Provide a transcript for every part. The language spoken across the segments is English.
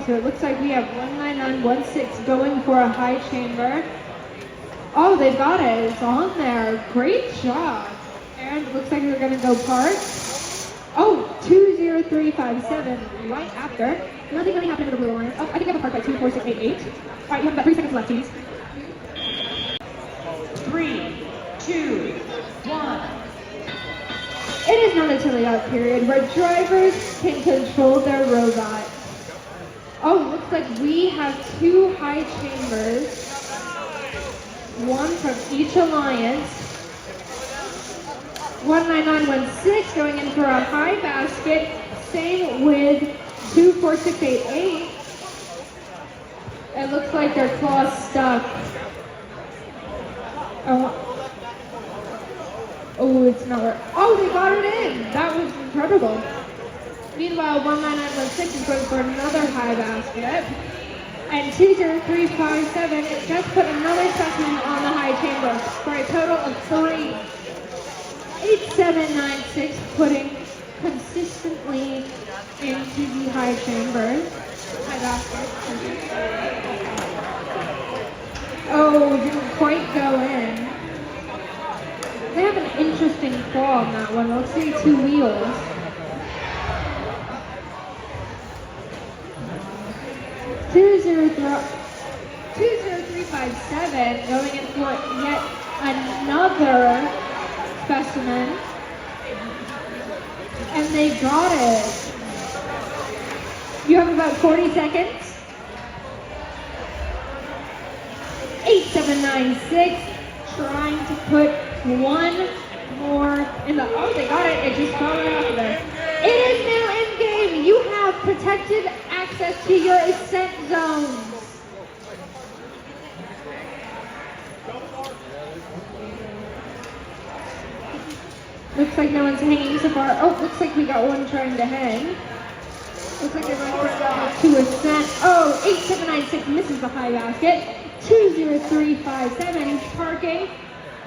So it looks like we have 19916 going for a high chamber. Oh, they got it. It's on there. Great job. And it looks like we're going to go park. Oh, 20357 right after. Nothing really happened to the blue line. Oh, I think I have a park by 24688. All right, you have about 3 seconds left, teams. 3, 2, 1. It is not a chilly out period where drivers can control their robot. Oh, looks like we have 2 high chambers. One from each alliance. 19916 going in for a high basket. Same with 24688. It looks like their claw's stuck. Oh, it's not working. Oh, they got it in. That was incredible. Meanwhile, 19916 is going for another high basket. And 20357 just put another specimen on the high chamber for a total of 3. 8796 putting consistently into the high chamber. High basket. Oh, didn't quite go in. They have an interesting claw on that one. Let's see, 2 wheels. Two zero three five seven going in for yet another specimen. And they got it. You have about 40 seconds. 8796 trying to put one more in the, oh, they got it. It just fell right off of there. It is now in game. You have protected access to your ascent zones. Looks like no one's hanging so far. Oh, looks like we got one trying to hang. Looks like they're going to ascent. Oh, 8796 misses the high basket. 20357, he's parking.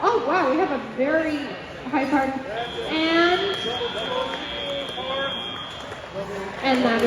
Oh, wow, we have a very high park. And that is